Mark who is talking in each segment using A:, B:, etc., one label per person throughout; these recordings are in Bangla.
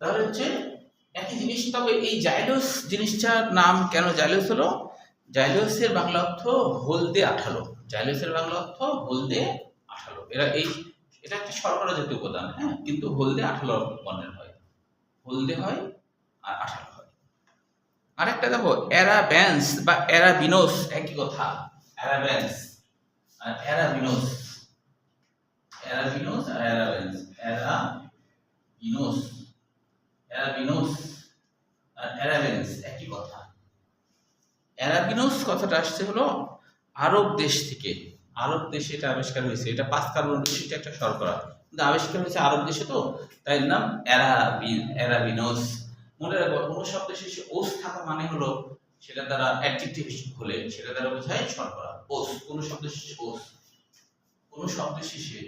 A: তাহলে হচ্ছে একই জিনিস, তবে এই জাইলোস জিনিসটার নাম কেন জাইলোস হলো? জাইলোসের বাংলা অর্থ হলদে আঠালো। জাইলোসের বাংলা অর্থ হলদে আঠালো। এটা একটা শর্করা জাতীয় উপাদান, হ্যাঁ, কিন্তু হলদে আঠালো বর্ণের হয়, হলদে হয় আর আঠালো হয়। আরেকটা দেখো, অ্যারাবেন্স বা অ্যারাবিনোস একই কথা। অ্যারাবেন্স আর অ্যারাবিনোস, অ্যারাবিনোস আর অ্যারাবেন্স, অ্যারাবিনোস, অ্যারাবিনোস আর অ্যারাবেন্স একই কথা। অ্যারাবিনোস কথাটা আসছে হলো আরব দেশ থেকে। আরব দেশে এটা আবিষ্কার হয়েছে। এটা 5 কার্বন বিশিষ্ট একটা শর্করা, কিন্তু আবিষ্কার হয়েছে আরব দেশে, তো তাই এর নাম অ্যারাবিনোস। মনে রাখবো, কোনো শব্দের শেষে ওস থাকা মানে হলো সেটা দ্বারা অ্যাডজেক্টিভ হলে সেটা দ্বারা বোঝায় শর্করা। ওস, কোনো শব্দের শেষে ওস, কোনো শব্দের শেষে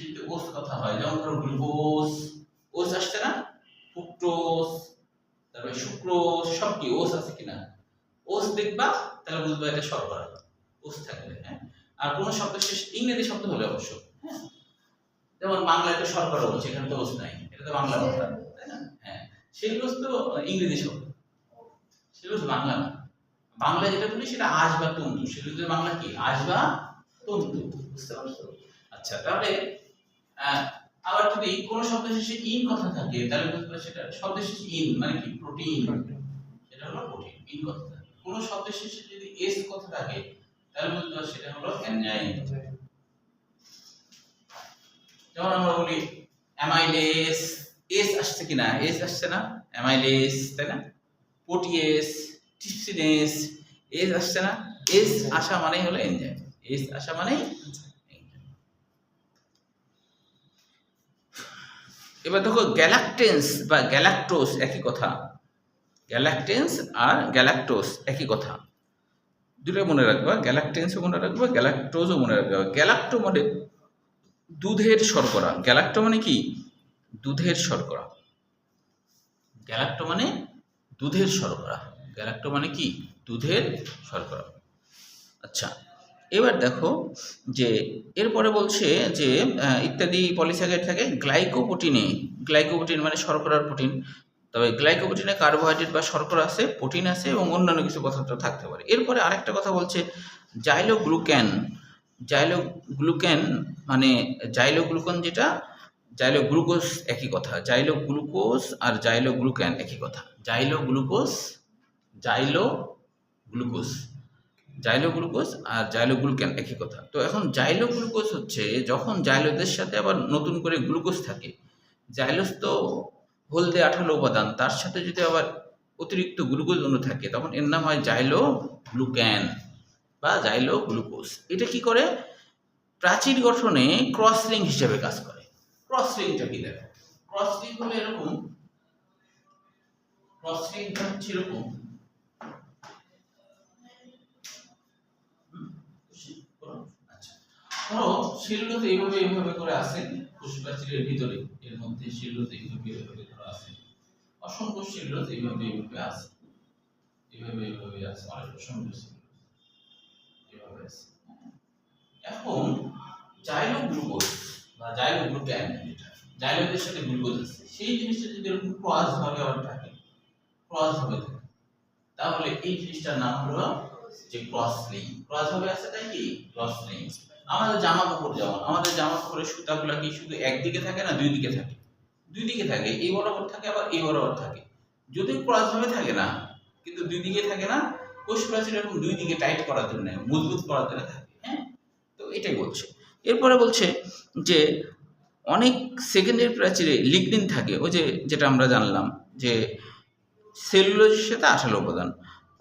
A: যদি ওস কথা হয়, যেমন ধরো গ্লুকোজ, ওস আসছে না, ফ্রুক্টোজ, তারপরে সুক্রোজ, সব কি ওস আছে কিনা? ওস দেখবা তাহলে বুঝবা এটা শর্করা, ওস থাকলে, হ্যাঁ। আর কোন শব্দ শেষ ইংরেজি শব্দ হলে অবশ্য, হ্যাঁ, যেমন বাংলায় তো শর্করা বলছে, এখানে তো ওস নাই, এটা তো বাংলা কথা, তাই না? হ্যাঁ, সেলুলোজ তো ইংরেজি শব্দ, সেলুলোজ বাংলা না। বাংলা যেটা বলি সেটা আঁশ বা তন্তু, সেলুলোজের বাংলা কি? আঁশ বা তন্তু, বুঝতে পারছো? আচ্ছা, তাহলে আবার যদি কোন শব্দের শেষে ইন কথা থাকে তাহলে বুঝবে সেটা শব্দের শেষে ইন মানে কি? প্রোটিন, এটা হলো প্রোটিন, ইন কথা থাকে। কোন শব্দের শেষে যদি এস কথা থাকে তাহলে বুঝবে সেটা হলো এনজাইম। যেমন আমরা বলি অ্যামাইলেস, এস আসছে কিনা? এস আসছে না, অ্যামাইলেস, তাই না? প্রোটিয়েস, ট্রিপসিনেস, এস আসছে না? এস আসা মানেই হলো এনজাইম, এস আসা মানেই। এবার দেখো, গ্যালাকটেন্স বা গ্যালাক্টোজ একই কথা। গ্যালাকটেন্স আর গ্যালাক্টোজ একই কথা, দুটো মনে রাখবা। গ্যালাকটেন্সও মনে রাখবা, গ্যালাক্টোজও মনে রাখবা। গ্যালাক্টো মানে দুধের শর্করা। গ্যালাক্টো মানে কি? দুধের শর্করা। গ্যালাক্টো মানে দুধের শর্করা। গ্যালাক্টো মানে কি? দুধের শর্করা। আচ্ছা, এবার দেখো যে এরপরে বলছে যে ইত্যাদি পলিস্যাকারাইড থাকে গ্লাইকোপ্রোটিনে। গ্লাইকোপ্রোটিন মানে শর্করার প্রোটিন। তবে গ্লাইকোপ্রোটিনে কার্বোহাইড্রেট বা শর্করা আছে, প্রোটিন আছে এবং অন্যান্য কিছু পদার্থ থাকতে পারে। এরপরে আরেকটা কথা বলছে জাইলোগ্লুক্যান। জাইলোগ্লুক্যান মানে জাইলোগ্লুকন, যেটা জাইলোগ্লুকোজ একই কথা। জাইলোগ্লুকোজ আর জাইলোগ্লুক্যান একই কথা। জাইলোগ্লুকোজ, জাইলোগ্লুকোজ, জাইলোগ্লুকোজ আর জাইলোগ্লুক্যান একই কথা। তো এখন জাইলোগ্লুকোজ হচ্ছে যখন জাইলোজের সাথে আবার নতুন করে গ্লুকোজ থাকে। জাইলোজ তো হলদে আঠালো উপাদান, তার সাথে যদি আবার অতিরিক্ত গ্লুকোজ অণু থাকে তখন এর নাম হয় জাইলোগ্লুক্যান বা জাইলোগ্লুকোজ। এটা কি করে? প্রাচীর গঠনে ক্রস লিঙ্ক হিসেবে কাজ করে। ক্রস লিঙ্কটা কি? দেখো, ক্রস লিঙ্ক হলো এরকম, ক্রস লিঙ্কটা হচ্ছে এরকম, ধরো সেলুলোজ এইভাবে করে আছে কোষ প্রাচীরের ভিতরে, এর মধ্যে সেলুলোজ এইভাবে করে আছে, অসংখ্য সেলুলোজ এইভাবে আছে, এইভাবে আছে, অনেক অসংখ্য সেলুলোজ এইভাবে আছে। এখন জাইলোগ্লুকোজ বা জাইলোগ্লুক্যান, যেটা জাইলোজের সাথে গ্লুকোজ আছে, সেই জিনিসটা যদি এরকম ক্রস ভাবে আবার থাকে, ক্রস ভাবে থাকে, তাহলে এই জিনিসটার নাম হলো যে ক্রস লিঙ্ক। ক্রস ভাবে আছে তাই কি? Cross link. আমাদের জামা কাপড়, যেমন আমাদের জামা কাপড়ের সুতাগুলো কি শুধু একদিকে থাকে না দুই দিকে থাকে? দুই দিকে থাকে, এই বরাবর থাকে আবার এই বরাবর থাকে। যদি ক্রস ভাবে থাকে না, কিন্তু দুই দিকে থাকে না, কোষ প্রাচীর এরকম দুই দিকে টাইট করার জন্য, মজবুত করার জন্য থাকে, হ্যাঁ। তো এটাই বলছে। এরপরে বলছে যে অনেক সেকেন্ডের প্রাচীরে লিগনিন থাকে, ওই যে যেটা আমরা জানলাম যে সেলুলোজের সাথে আঠালো উপাদান।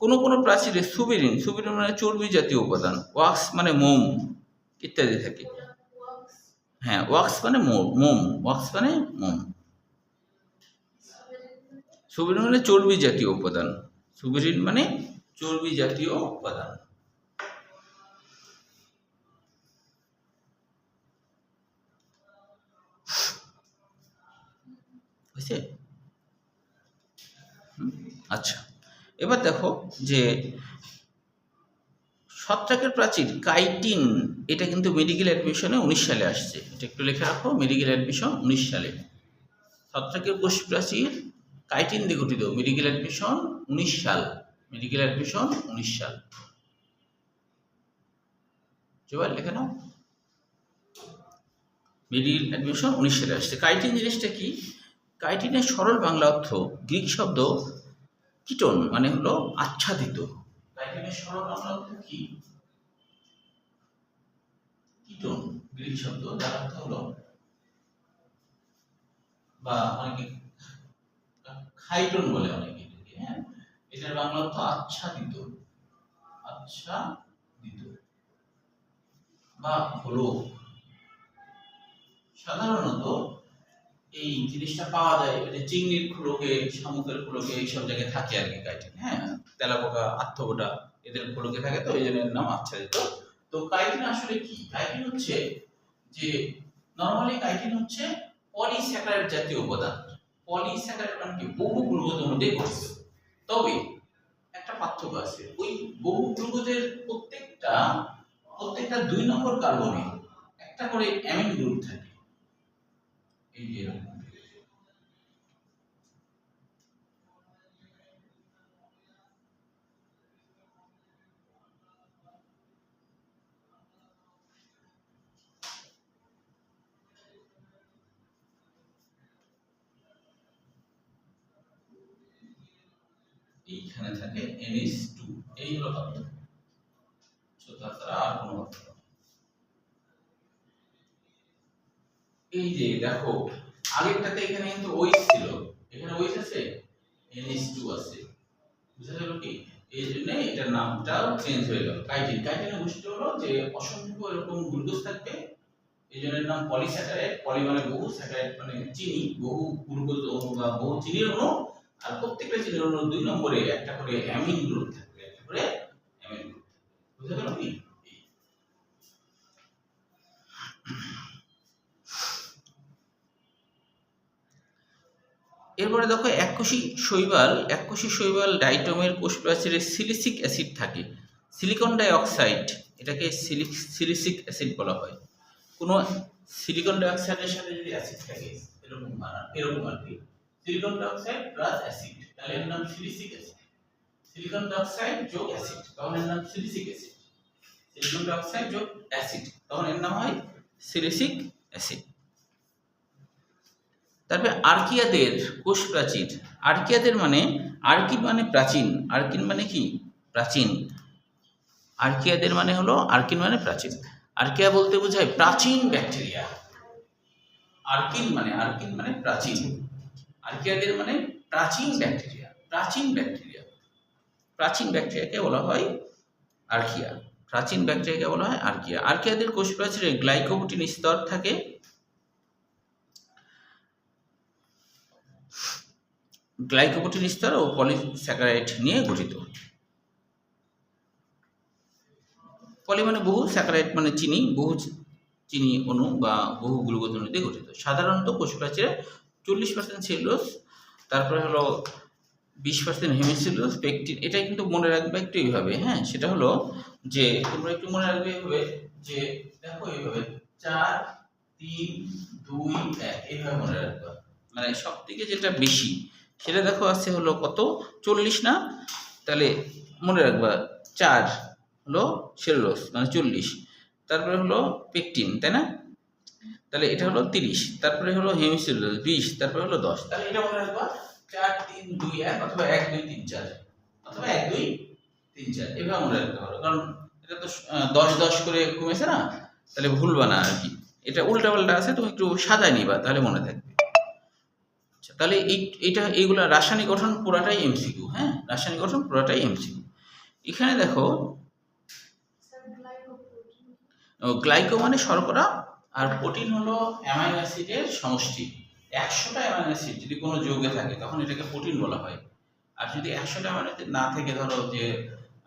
A: কোনো কোনো প্রাচীরে সুবেরিন, সুবেরিন মানে চর্বি জাতীয় উপাদান, ওয়াক্স মানে মোম ইত্যাদি থাকে। হ্যাঁ, ওয়াক্স মানে মোম, ওয়াক্স মানে মোম। সুবেরিন মানে চর্বি জাতীয় উপাদান, সুবেরিন মানে চর্বি জাতীয় উপাদান। বুঝছে? আচ্ছা, এবার দেখো যে ছত্রাকের প্রাচীর কাইটিন, এটা কিন্তু মেডিকেল অ্যাডমিশনে 19 সালে আসছে, এটা একটু লিখে রাখো, মেডিকেল অ্যাডমিশন 19 সালে। ছত্রাকের কোষ প্রাচীর কাইটিন দিয়ে গঠিত। মেডিকেল অ্যাডমিশন 19 সাল, মেডিকেল অ্যাডমিশন 19 সাল। জোয়ার লেখে নাও, মেডিকেল অ্যাডমিশন 19 সালে আসছে। কাইটিন জিনিসটা কি? কাইটিনের সরল বাংলা অর্থ গ্রিক শব্দ কিটন, মানে হলো আচ্ছাদিত। কাইটিনের সরল বাংলা অর্থ কি? কিটন, গ্রিক শব্দ, যার অর্থ হলো, বা অনেকে খাইটন বলে অনেকে, হ্যাঁ, এটার বাংলা অর্থ আচ্ছাদিত, আচ্ছাদিত বা হলো। সাধারণত এই জিনিসটা পাওয়া যায় চিংড়ির খোলকে, শামুকের খোলকে, এইসব জায়গায় থাকে আর কি কাইটিন, হ্যাঁ, তেলাপোকা, আত্মগোটা, এদের খোলকে থাকে, তো এই জন্য এর নাম আচ্ছাদিত। তো কাইটিন আসলে কি? কাইটিন হচ্ছে যে নরমালি কাইটিন হচ্ছে পলিস্যাকারাইড জাতীয় উপাদান। পলিস্যাকারাইড মানে কি? বহু গ্লুকোজ অণু দিয়ে গঠিত। তবে একটা পার্থক্য আছে, ওই বহু গ্লুকোজের প্রত্যেকটা 2 নম্বর কার্বনে একটা করে অ্যামিন গ্রুপ থাকে। এই যে এরকম এইখানে থাকে NH2, এই হলো পার্থক্য, তাছাড়া আর কোনো পার্থক্য। এই যে দেখো, আগেরটাতে এখানে কিন্তু OH ছিল, এখানে OH আছে, NH2 আছে, বুঝা গেল কি? এই জন্য এটার নামটাও চেঞ্জ হয়ে গেল। কাইটিন, কাইটিনের বৈশিষ্ট্য হলো যে অসংখ্য এরকম গ্লুকোজ থাকবে, এই জন্য এর নাম পলিস্যাকারাইড। পলি মানে বহু, স্যাকারাইড মানে চিনি, বহু গ্লুকোজ অণু বা বহু চিনির অণু, আর প্রত্যেকটা চিনির অণু 2 নম্বরে একটা করে অ্যামিন গ্রুপ থাকবে, একটা করে অ্যামিন গ্রুপ। বুঝা গেল কি? এরপরে দেখো এককোষী শৈবাল ডাইটোমের কোষ প্রাচীরে সিলিসিক অ্যাসিড থাকে। সিলিকন ডাই অক্সাইড, এটাকে সিলিসিক অ্যাসিড বলা হয়। কোনো সিলিকন ডাই অক্সাইডের সাথে যদি অ্যাসিড থাকে, এরকম আর কি, silicon die oxide plus acid, তাহলে এর নাম silicic acid. Silicon die oxide যোগ অ্যাসিড, তখন এর নাম silicic acid. Silicon die oxide যোগ অ্যাসিড, তখন এর নাম হয় সিলিসিক অ্যাসিড। তারপরে আর্কিয়াদের কোষ প্রাচীর। আর্কিয়াদের মানে, আর্কিন মানে প্রাচীন, আর্কিন মানে কি? প্রাচীন। আর্কিয়াদের মানে হলো, আর্কিন মানে প্রাচীন। আর্কিয়া বলতে বোঝায় প্রাচীন ব্যাকটেরিয়া। আর্কিন মানে প্রাচীন, আর্কিয়াদের মানে প্রাচীন ব্যাকটেরিয়া, প্রাচীন ব্যাকটেরিয়া। প্রাচীন ব্যাকটেরিয়াকে বলা হয় আর্কিয়া, প্রাচীন ব্যাকটেরিয়াকে বলা হয় আর্কিয়া। আর্কিয়াদের কোষ প্রাচীরে গ্লাইকোপ্রোটিন স্তর থাকে। গ্লাইকোপ্রোটিন স্তর ও পলিস্যাকারাইড নিয়ে গঠিত। পলি মানে বহু, স্যাকারাইড মানে চিনি, বহু চিনি অণু বা বহু গ্লুকোজ অণু দিয়ে গঠিত। সাধারণত কোষ প্রাচীরে 40% সেলুলোজ, তারপরে হলো 20% হেমিসেলুলোজ, পেকটিন। এটা কিন্তু মনে রাখবে একটু এইভাবে, হ্যাঁ, সেটা হলো যে তোমরা একটু মনে রাখবে এইভাবে, যে দেখো এইভাবে 4 3 2 1 এইভাবে মনে রাখবা। মানে সব থেকে যেটা বেশি সেটা দেখো আছে হলো কত, 40 না? তাহলে মনে রাখবা 4 হলো সেলুলোজ মানে 40, তারপরে হলো পেকটিন, তাই না? তাহলে এটা হলো 30, তারপরে হলো হেমিসেলুলোজ 20, তারপরে হলো 10। তাহলে এটা মনে রাখবা 4 3 2 1, অথবা 1 2 3 4, অথবা 1 2 3 4, এভাবে মনে রাখতে পারো। কারণ এটা তো 10 10 করে কমেছে না, তাহলে ভুলবা না আর কি। এটা উল্টাপাল্টা আছে, তুমি একটু সাজায় নিবা, তাহলে মনে থাকবে। আচ্ছা, তাহলে এইগুলা রাসায়নিক গঠন পুরাটাই এমসিকিউ, হ্যাঁ, রাসায়নিক গঠন পুরাটাই এমসিকিউ। এখানে দেখো গ্লাইকো মানে শর্করা, আর প্রোটিন হলো অ্যামাইনো অ্যাসিডের সমষ্টি। 100টা অ্যামাইনো অ্যাসিড যদি কোনো যৌগে থাকে তখন এটাকে প্রোটিন বলা হয়। আর যদি 100টা অ্যামাইনো অ্যাসিড না থেকে, ধরো যে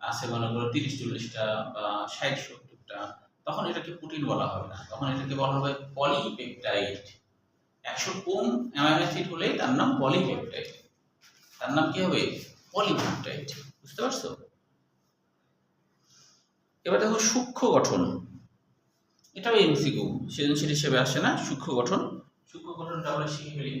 A: আছে মনে করো 30-40টা বা 60-70টা, তখন এটাকে প্রোটিন বলা হবে না, তখন এটাকে বলা হবে পলিপেপটাইড। 100 কম অ্যামাইনো অ্যাসিড হলেই তার নাম পলিপেপটাইড, তার নাম কি হবে? পলিপেপটাইড। বুঝতে পারছো? এবার দেখো সূক্ষ্ম গঠন, এটাও এমসিকিউ, সৃজনশীল হিসেবে আসে না। সূক্ষ্ম গঠনটা আমরা শিখে ফেলি।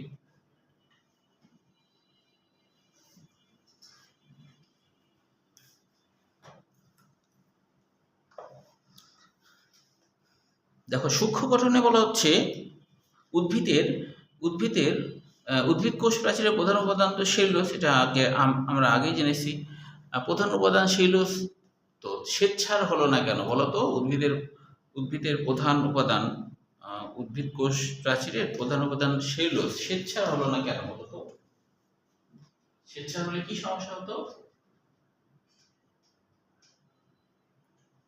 A: দেখো সূক্ষ্ম গঠনে বলা হচ্ছে উদ্ভিদের উদ্ভিদের উদ্ভিদ কোষ প্রাচীরের প্রধান উপাদান তো সেলুলোজ, এটা আগে আমরা আগেই জেনেছি। প্রধান উপাদান সেলুলোজ, তো শ্বেতসার হলো না কেন বলো তো? উদ্ভিদের প্রধান উপাদান উদ্ভিদ কোষ প্রাচীরের প্রধান উপাদান সেলুলোজ, শ্বেতসার হলো না কেন বলো তো? শ্বেতসার হলে কি সমস্যা হতো?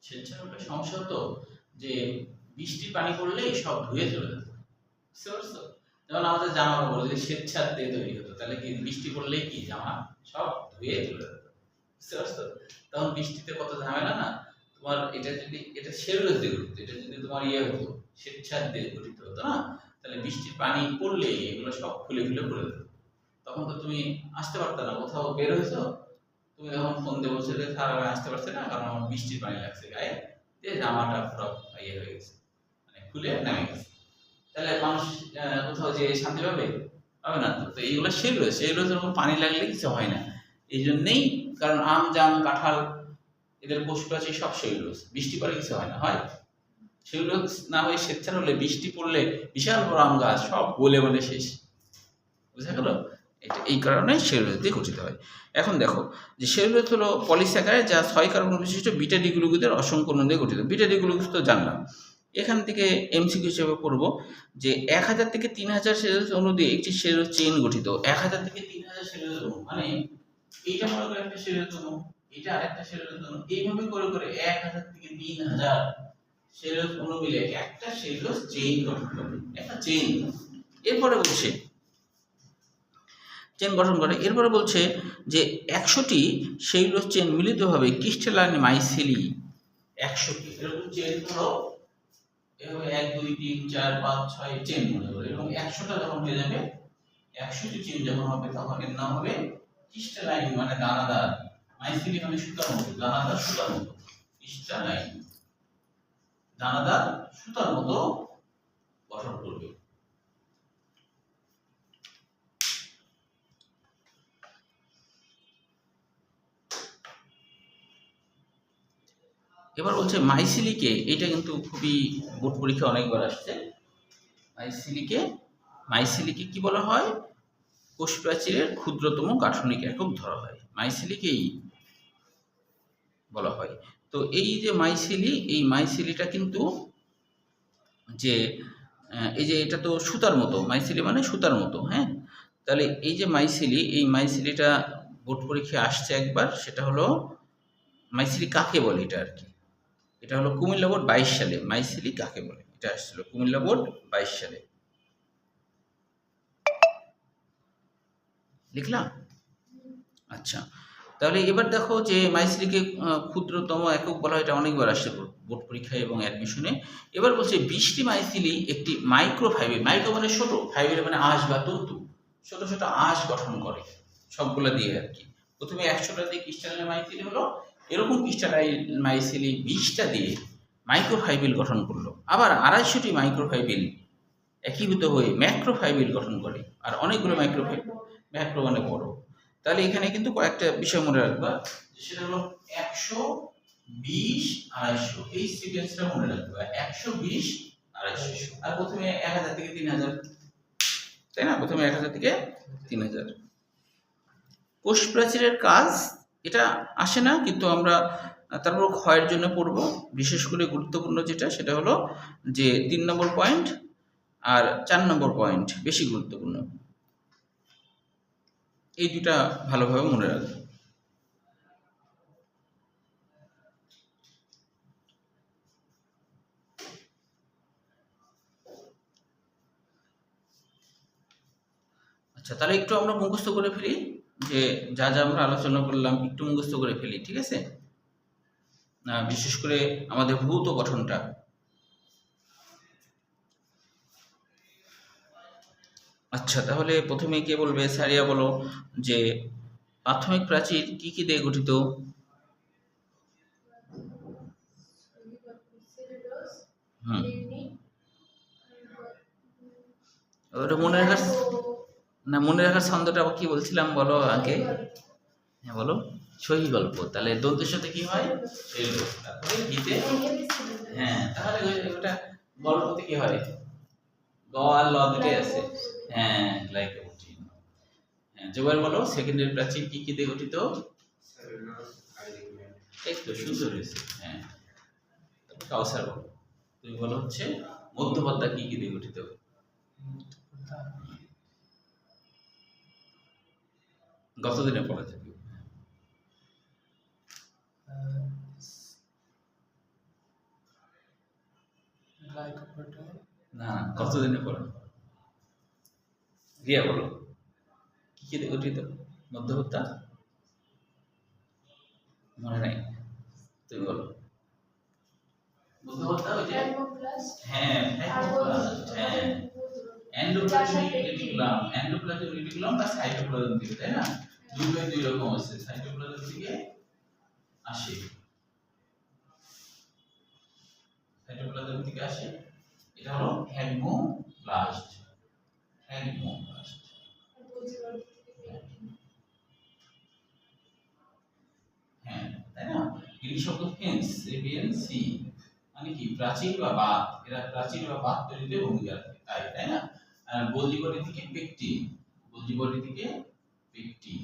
A: শ্বেতসার হলে সমস্যা হতো যে বৃষ্টির পানি পড়লেই সব ধুয়ে চলে যেত, বুঝতে পারছো? যেমন আমাদের জামা কাপড় যদি শ্বেতসার দিয়ে তৈরি হতো তাহলে কি বৃষ্টি পড়লেই কি জামা সব ধুয়ে চলে যেত, বুঝতে পারছো? তখন বৃষ্টিতে কত ঝামেলা না। তোমার এটা সেলুলোজ দিয়ে গঠিত, এটা যদি তোমার হতো শ্বেতসার দিয়ে গঠিত হতো না, তাহলে বৃষ্টির পানি পড়লে এগুলো সব খুলে খুলে পড়ে যেত। তখন তো তুমি আসতে পারতে না, কোথাও বের হয়েছো, তুমি যখন ফোন দিয়ে বলছো যে স্যার আমি আসতে পারছি না কারণ আমার বৃষ্টির পানি লাগছে গায়ে, দিয়ে জামাটা পুরো হয়ে গেছে, মানে খুলে নেমে গেছে, তাহলে মানুষ কোথাও যে শান্তি পাবে? পাবে না। তো এইগুলো সেলুলোজ এরকম পানি লাগলে কিছু হয় না, এই জন্যেই। কারণ আম জাম কাঁঠাল এদের কোষ প্রাচীর সব সেলুলোজ, বৃষ্টি পড়লে কিছু হয় না, হয়? সেলুলোজ না হয়ে শ্বেতসার হলে বৃষ্টি পড়লে বিশাল বড় আম গাছ সব গলে গলে শেষ, বুঝা গেল? এটা এই কারণে সেলুলোজ দিয়ে গঠিত হয়। এখন দেখো যে সেলুলোজ হলো পলিস্যাকারাইড যা 6 কার্বন বিশিষ্ট বিটা ডি গ্লুকোজের অসংখ্য অণু দিয়ে গঠিত। বিটা ডি গ্লুকোজ তো জানলাম। এখান থেকে এমসিকিউ হিসেবে পড়ব যে 1000 থেকে 3000 সেলুলোজ অণু দিয়ে একটি সেলুলোজ চেইন গঠিত। 1000 থেকে 3000 সেলুলোজ অণু মানে এইটা মনে করে একটা সেলুলোজ অণু, এটা আরেকটা সেলুলোজ অণু, এইভাবে করে করে 1000 থেকে 3000 সেলুলোজ অণু মিলে একটা সেলুলোজ চেইন গঠন করে, একটা চেইন। এরপরে বলছে চেন গঠন করে। এরপরে বলছে যে 100টি সেলুলোজ চেন মিলিতভাবে ক্রিস্টালাইন মাইসিলি, 100টি এরকম চেন ধরো, এভাবে 1 2 3 4 5 6 চেন মনে করো, এবং 100টা যখন হয়ে যাবে, 100টি চেন যখন হবে তখন এর নাম হবে ক্রিস্টালাইন, মানে দানাদার। মাইসিলি মানে সুতার মতো, দানাদার সুতার মতো, ক্রিস্টালাইন দানাদার সুতার মতো গঠন করবে। এবার বলছে মাইসিলিকে, এটা কিন্তু খুবই বোর্ড পরীক্ষা অনেকবার আসছে। মাইসিলিকে কি বলা হয়? কোষ প্রাচীরের ক্ষুদ্রতম গাঠনিক একক ধরা হয়, মাইসিলিকেই বলা হয়। তো এই যে মাইসিলি, এই মাইসিলিটা কিন্তু যে এই যে এটা তো সুতার মতো, মাইসিলি মানে সুতার মতো, হ্যাঁ? তাহলে এই যে মাইসিলি, এই মাইসিলিটা বোর্ড পরীক্ষায় আসছে একবার, সেটা হলো মাইসিলি কাকে বলে, এটা আর কি। এটা হলো কুমিল্লা বোর্ড 22 সালে মাইসিলি কাকে বলে, এটা আসছিল কুমিল্লা বোর্ড 22 সালে। লিখলাম? আচ্ছা, তাহলে এবার দেখো যে মাইসিলিকে ক্ষুদ্রতম একক বলা হয়, এটা অনেকবার আসছে বোর্ড পরীক্ষায় এবং অ্যাডমিশনে। এবার বলছে 20টি মাইসিলি একটি মাইক্রোফাইবার, মাইক্রো মানে ছোট, ফাইবার মানে আঁশ বা তন্তু, ছোট ছোট আঁশ গঠন করে, সবগুলা দিয়ে আর কি। প্রথমে 100টা দিয়ে ক্রিস্টালাইন মাইসিলি হলো, এরকম ক্রিস্টালাইন মাইসিলি 20টা দিয়ে মাইক্রোফাইবিল গঠন করলো। আবার 250টি মাইক্রোফাইবিল একীভূত হয়ে ম্যাক্রোফাইবিল গঠন করে, আর অনেকগুলো ম্যাক্রো মানে বড়। তাহলে এখানে কিন্তু কয়েকটা বিষয় মনে রাখবা, সেটা হলো 120 250, এই সিকোয়েন্সটা মনে রাখবা, 120 250, আর প্রথমে 1000 থেকে 3000, তাই না? প্রথমে 1000 থেকে 3000। কোষ প্রাচীরের কাজ এটা আসে না, কিন্তু আমরা তারপর ক্ষয়ের জন্য পড়ব। বিশেষ করে গুরুত্বপূর্ণ যেটা, সেটা হলো যে 3 নম্বর পয়েন্ট আর 4 নম্বর পয়েন্ট বেশি গুরুত্বপূর্ণ, এই দুটা ভালোভাবে মনে রাখবে। আচ্ছা, তাহলে একটু আমরা মুখস্থ করে ফেলি, যে যা যা আমরা আলোচনা করলাম একটু মুখস্থ করে ফেলি, ঠিক আছে? বিশেষ করে আমাদের ভৌত গঠনটা। আচ্ছা, তাহলে প্রথমে কে বলবে? সারিয়া বলো যে প্রাথমিক প্রাচীর কি কি দিয়ে গঠিত? ওটা মনে রাখার না, মনে রাখার ছন্দটা কি বলছিলাম বলো আগে? হ্যাঁ বলো, সহি গল্প। তাহলে দন্তের সাথে কি হয়? তারপরে গীতে, হ্যাঁ, তাহলে ওটা গর প্রতি কি হয়? গ আর ল দুটোই আছে। হ্যাঁ, গ্লাইকোপ্রোটিন। হ্যাঁ, জোগাড় বলো সেকেন্ডারি প্রাচীর কি কি দিয়ে গঠিত? এই তো সুন্দর হয়েছে। হ্যাঁ, কাউসার বলো, তুমি বলো হচ্ছে মধ্যপদ্মা কি কি দিয়ে গঠিত? গতদিনে পড়া যাবে। না, কতদিনে পড়া? রিয়া বলো কি কি দিয়ে গঠিত মধ্যপদ্মা? মনে নাই, তুমি বলো। মধ্যপদ্মা ওই যে হ্যাঁ এন্ডোপ্লাজমিক রেটিকুলাম বা সাইটোপ্লাজম থেকে, তাই না? দুই রকম আছে, সাইটোপ্লাজম থেকে আসে, সাইটোপ্লাজম থেকে আসে। এটা হলো হেডমোপ্লাস্ট। হ্যাঁ, তাই না? গ্রিক শব্দ ফেন্স, সি মানে কি প্রাচীর বা বাঁধ। এরা প্রাচীর বা বাঁধ তৈরিতে ভূমিকা রাখে, তাই না? আর গোলজি বডি থেকে পেকটিন, গোলজি বডি থেকে পেকটিন,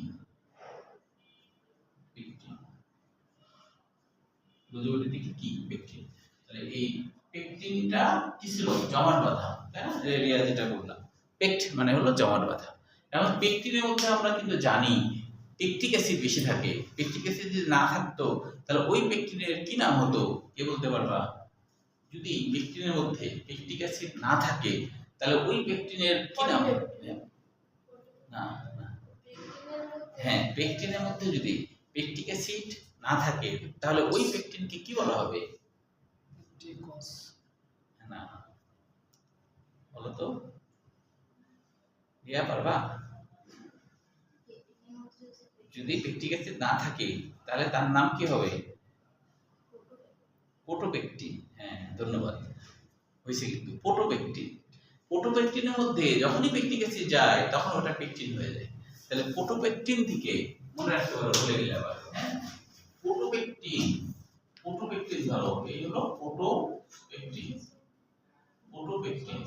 A: গোলজি বডি থেকে কি পেকটিন। তাহলে এই পেকটিনটা কি ছিল? জমাট বাঁধা, তাই না? রেডিয়া যেটা বললাম, পেক্ট মানে হলো জমাট বাঁধা। এখন পেকটিনের মধ্যে আমরা কিন্তু জানি পেকটিক অ্যাসিড বেশি থাকে। পেকটিক অ্যাসিড যদি না থাকতো তাহলে ওই পেকটিনের কি নাম হতো, কে বলতে পারবা? যদি পেকটিনের মধ্যে পেকটিক অ্যাসিড না থাকে তাহলে ওই পেকটিনের কি নাম হবে? না না, হ্যাঁ, পেকটিনের মধ্যে যদি পেকটিক অ্যাসিড না থাকে তাহলে ওই পেকটিনকে কি বলা হবে? না, বলো তো, রিয়া পারবা? যদি পেকটিক অ্যাসিড না থাকে তাহলে তার নাম কি হবে? পোটোপেকটিন। হ্যাঁ, ধন্যবাদ, হয়েছে কিন্তু পোটোপেকটিন। পোটোপেকটিনের মধ্যে যখনই পেকটিক অ্যাসিড যায় তখন ওটা পেকটিন হয়ে যায়। তাহলে পোটোপেকটিন থেকে মনে রাখতে পারো, বলে গেলে আবার, হ্যাঁ, পোটোপেকটিন, পোটোপেকটিন ধরো, এই হলো পোটোপেকটিন, পোটোপেকটিন,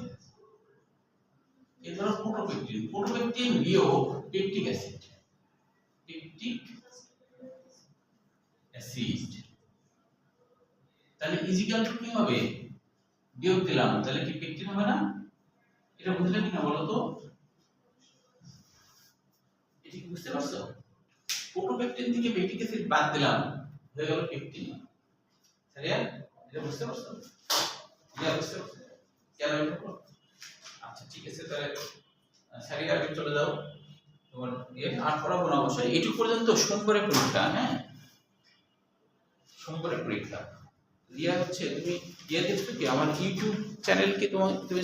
A: এই ধরো পোটোপেকটিন। পোটোপেকটিন বিয়োগ পেকটিক অ্যাসিড, পেকটিক অ্যাসিড, তাহলে ইজিক্যাল টু কি হবে? বিয়োগ দিলাম, তাহলে কি পেকটিন হবে না? এটা বুঝলে কিনা বলো তো? এটা কি বুঝতে পারছো? পোটোপেকটিন থেকে পেকটিক অ্যাসিড বাদ দিলাম, হয়ে গেল পেকটিন। সারিয়া, এটা বুঝতে পারছো? এটা বুঝতে পারছো কেন এটা? আচ্ছা ঠিক আছে, তাহলে সারিয়া আগে চলে যাও। তোমার আর পড়াবো না অবশ্যই, এইটুকু পর্যন্ত। সোমবারে পরীক্ষা, হ্যাঁ, সোমবারে পরীক্ষা। রিয়া হচ্ছে তুমি ইয়ে দেখছো কি আমার ইউটিউব চ্যানেল কি তুমি